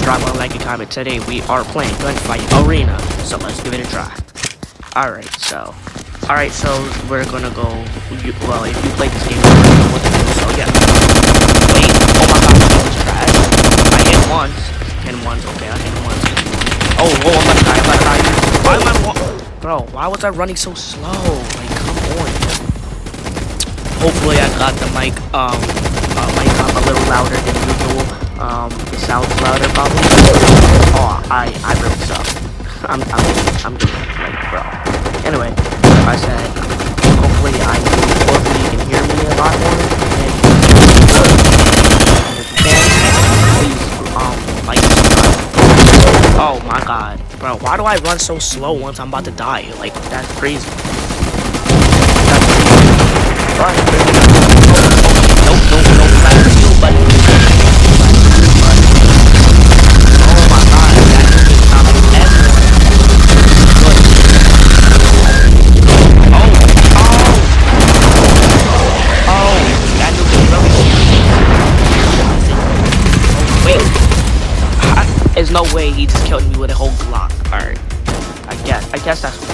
drop a like and comment. Today we are playing Gunfight Arena, so let's give it a try. Alright, so we're gonna go, well, if you play this game, you know what to do, so yeah. Wait, oh my god, this is trash. I hit once, okay, I hit once. Oh, I'm about to die. Why am I, bro, why was I running so slow? Like, come on. Hopefully I got the mic up a little louder than usual. It sounds louder probably. Oh, I really suck. I'm doing it, like, bro. Anyway, like I said, hopefully you can hear me a lot more. And if you can, please, like and subscribe. Oh my god, bro, why do I run so slow once I'm about to die? Like, that's crazy. Don't clap the skill button. Oh my god, that is not everyone. Oh, that dude is really. Wait. There's no way he just killed me with a whole Glock. Alright. I guess that's what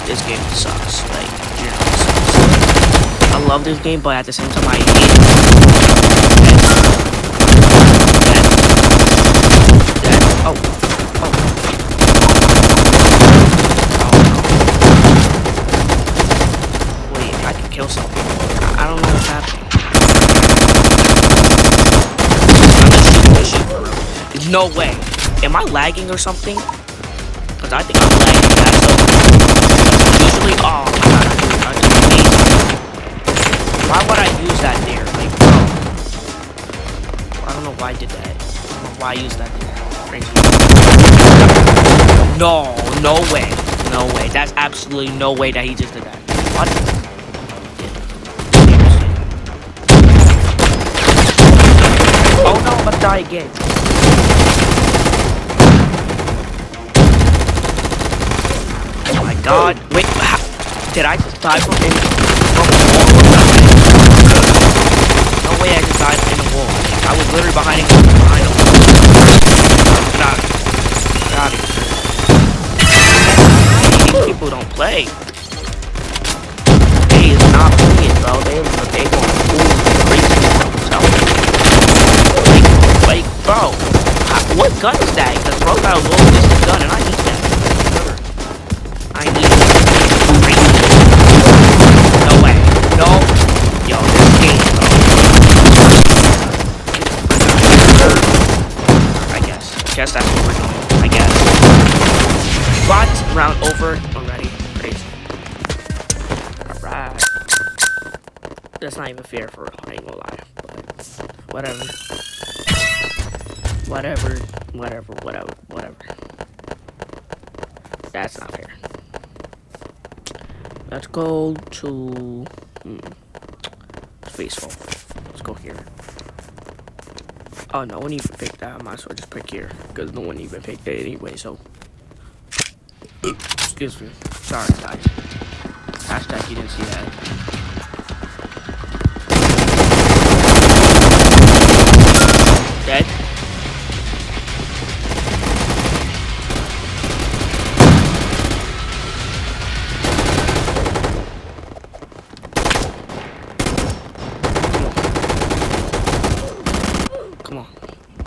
this game sucks. Like, you know, it sucks. I love this game, but at the same time, I hate it. Oh. Wait, I can kill some people. I don't know what's happening. I'm just shooting. There's no way. Am I lagging or something? Because I think I'm lagging that, so usually, oh my god, I do amazing. Why would I use that there? Like, bro. I don't know why I did that. I don't know why I used that there. Crazy. No way. No way. That's absolutely no way that he just did that. What? Oh no, I'm gonna die again. Oh my god. Wait, did I just die from a wall or nothing? No way I just died in a wall. I was literally behind a wall. Get out of here. These people don't play. They is not playing, bro. They going crazy. Like, bro. What gun is that? Because bro got a low distance gun and I need that. I need it. No way. No. Yo, this game, bro. I guess that's what we're doing. I guess. What? Round over already. Crazy. Alright. That's not even fair for real. I ain't gonna lie. But whatever. Whatever. That's not fair. Let's go to Spaceful. Let's go here. Oh, no one even picked that. I might as well just pick here because no one even picked it anyway. So, excuse me. Sorry, guys. Hashtag you didn't see that. Dead.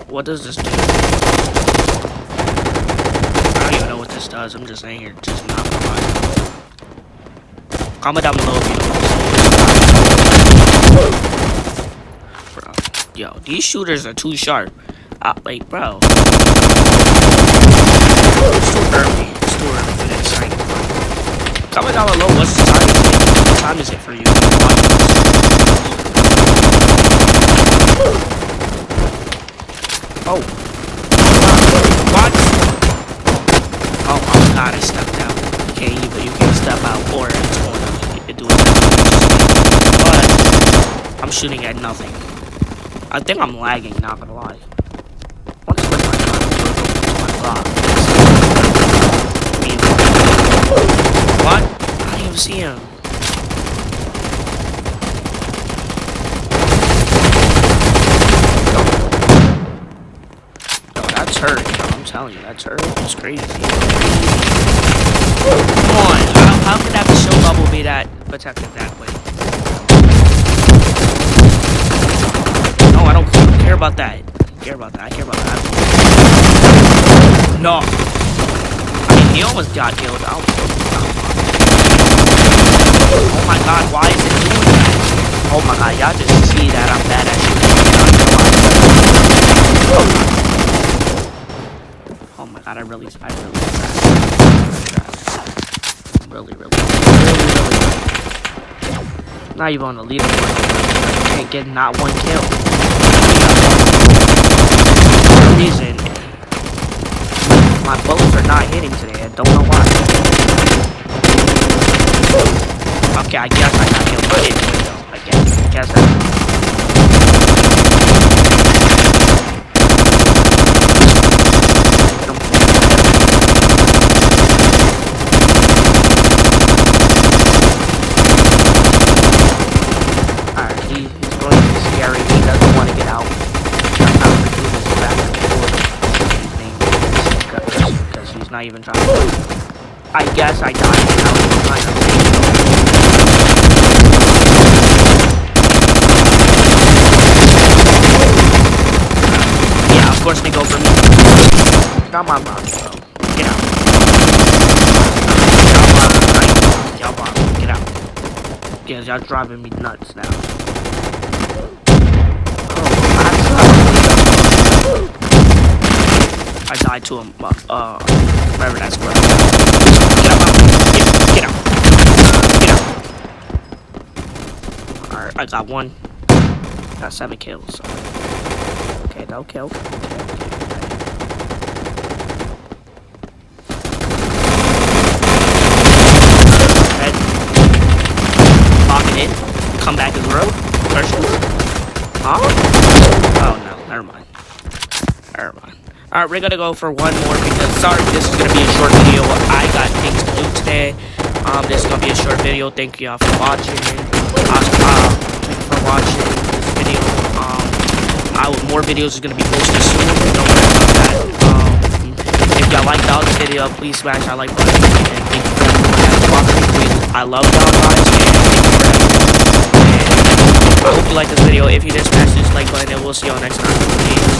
What does this do? I don't even know what this does. I'm just saying here, just not fine. Comment down below if you know what this is. Bro, yo, these shooters are too sharp. Like, bro. It's too early. For this. Comment down below what's the time. What time is it for you? Oh. What? Oh my god, I stepped out. You can't step out or it's going to do it. But I'm shooting at nothing. I think I'm lagging, not gonna lie. What is with my god? What? I didn't even see him. turret, yo. I'm telling you, that turret is crazy. Come on, how could that shield bubble be that protected that way? No, I don't care about that. I care about that. I care about that. No. I mean, he almost got killed. Oh my god, why is it doing that? Oh my god, y'all just see that I'm bad at shooting. Oh my god, I really not even on the leaderboard. I can't get not one kill. For some reason, my bullets are not hitting today. I don't know why. Okay, I guess I got killed by it though. I guess I not even trying to. I guess I died and I was kind of yeah, of course they go for me. Not my mom, bro. Get out. Y'all bottom. Get out. Because y'all driving me nuts now. I died to him, wherever that's where. Get out. Alright, I got one. Got 7 kills, so. Okay. Lock it in. Come back to the road. Huh? Oh no, never mind. Alright, we're gonna go for one more because, sorry, this is gonna be a short video. I got things to do today. This is gonna be a short video. Thank you all for watching. Thank you for watching this video. More videos are gonna be posted soon. Don't worry about that. If y'all liked out this video, please smash that like button. And thank you for watching. I love y'all guys. And I hope you like this video. If you did, smash this like button, and we'll see y'all next time.